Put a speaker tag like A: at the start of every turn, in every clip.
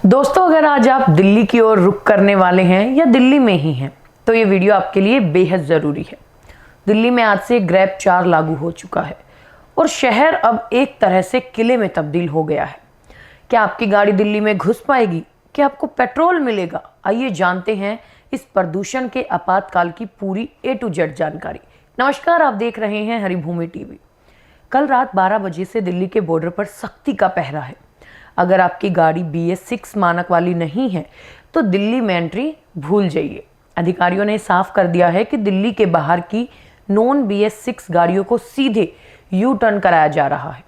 A: दोस्तों, अगर आज आप दिल्ली की ओर रुख करने वाले हैं या दिल्ली में ही हैं तो ये वीडियो आपके लिए बेहद ज़रूरी है। दिल्ली में आज से ग्रैब 4 लागू हो चुका है और शहर अब एक तरह से किले में तब्दील हो गया है। क्या आपकी गाड़ी दिल्ली में घुस पाएगी? क्या आपको पेट्रोल मिलेगा? आइए जानते हैं इस प्रदूषण के आपातकाल की पूरी A to Z जानकारी। नमस्कार, आप देख रहे हैं हरिभूमि टीवी। कल रात 12 बजे से दिल्ली के बॉर्डर पर सख्ती का पहरा है। अगर आपकी गाड़ी BS6 मानक वाली नहीं है तो दिल्ली में एंट्री भूल जाइए। अधिकारियों ने साफ कर दिया है कि दिल्ली के बाहर की नॉन BS6 गाड़ियों को सीधे यू टर्न कराया जा रहा है।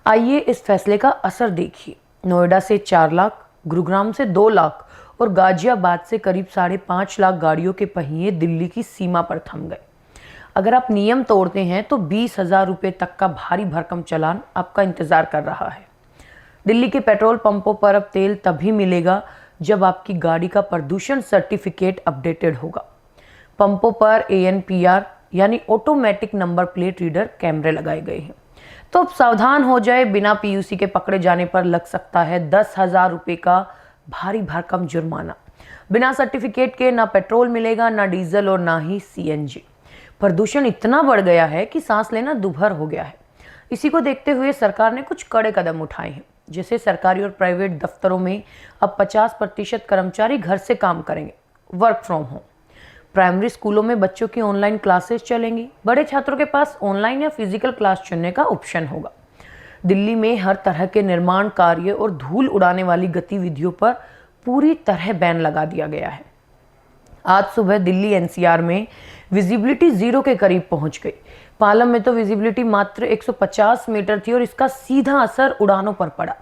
A: आइए इस फैसले का असर देखिए। नोएडा से 4 लाख, गुरुग्राम से 2 लाख और गाजियाबाद से करीब 5.5 लाख गाड़ियों के पहिए दिल्ली की सीमा पर थम गए। अगर आप नियम तोड़ते हैं तो 20,000 रुपये तक का भारी भरकम चालान आपका इंतजार कर रहा है। दिल्ली के पेट्रोल पंपों पर अब तेल तभी मिलेगा जब आपकी गाड़ी का प्रदूषण सर्टिफिकेट अपडेटेड होगा। पंपों पर ANPR यानी ऑटोमेटिक नंबर प्लेट रीडर कैमरे लगाए गए हैं। तो अब सावधान हो जाए, बिना PUC के पकड़े जाने पर लग सकता है 10,000 रुपये का भारी भरकम जुर्माना। बिना सर्टिफिकेट के ना पेट्रोल मिलेगा, ना डीजल और ना ही CNG। प्रदूषण इतना बढ़ गया है कि सांस लेना दुभर हो गया है। इसी को देखते हुए सरकार ने कुछ कड़े कदम उठाए हैं। जैसे सरकारी और प्राइवेट दफ्तरों में अब 50% कर्मचारी घर से काम करेंगे, वर्क फ्रॉम होम। प्राइमरी स्कूलों में बच्चों की ऑनलाइन क्लासेस चलेंगी। बड़े छात्रों के पास ऑनलाइन या फिजिकल क्लास चुनने का ऑप्शन होगा। दिल्ली में हर तरह के निर्माण कार्य और धूल उड़ाने वाली गतिविधियों पर पूरी तरह बैन लगा दिया गया है। आज सुबह दिल्ली NCR में विजिबिलिटी 0 के करीब पहुंच गई। पालम में तो विजिबिलिटी मात्र 150 मीटर थी और इसका सीधा असर उड़ानों पर पड़ा।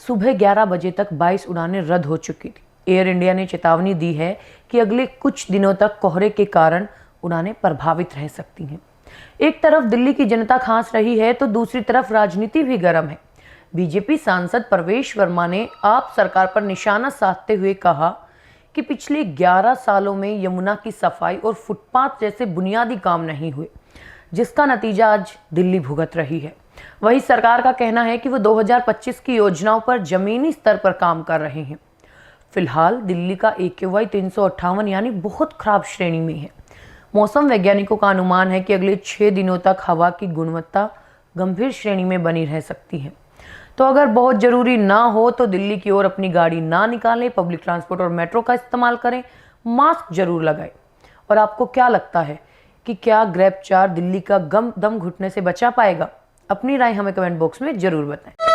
A: सुबह 11 बजे तक 22 उड़ानें रद्द हो चुकी थी। एयर इंडिया ने चेतावनी दी है कि अगले कुछ दिनों तक कोहरे के कारण उड़ानें प्रभावित रह सकती हैं। एक तरफ दिल्ली की जनता खांस रही है तो दूसरी तरफ राजनीति भी गर्म है। BJP सांसद प्रवेश वर्मा ने आप सरकार पर निशाना साधते हुए कहा कि पिछले 11 सालों में यमुना की सफाई और फुटपाथ जैसे बुनियादी काम नहीं हुए, जिसका नतीजा आज दिल्ली भुगत रही है। वही सरकार का कहना है कि वो 2025 की योजनाओं पर जमीनी स्तर पर काम कर रहे हैं। फिलहाल दिल्ली का AQI 358 यानी बहुत खराब श्रेणी में है। मौसम वैज्ञानिकों का अनुमान है कि अगले 6 दिनों तक हवा की गुणवत्ता गंभीर श्रेणी में बनी रह सकती है। तो अगर बहुत जरूरी ना हो तो दिल्ली की ओर अपनी गाड़ी ना निकालें, पब्लिक ट्रांसपोर्ट और मेट्रो का इस्तेमाल करें, मास्क जरूर लगाएं। और आपको क्या लगता है कि क्या ग्रैब 4 दिल्ली का दम घुटने से बचा पाएगा? अपनी राय हमें कमेंट बॉक्स में जरूर बताएं।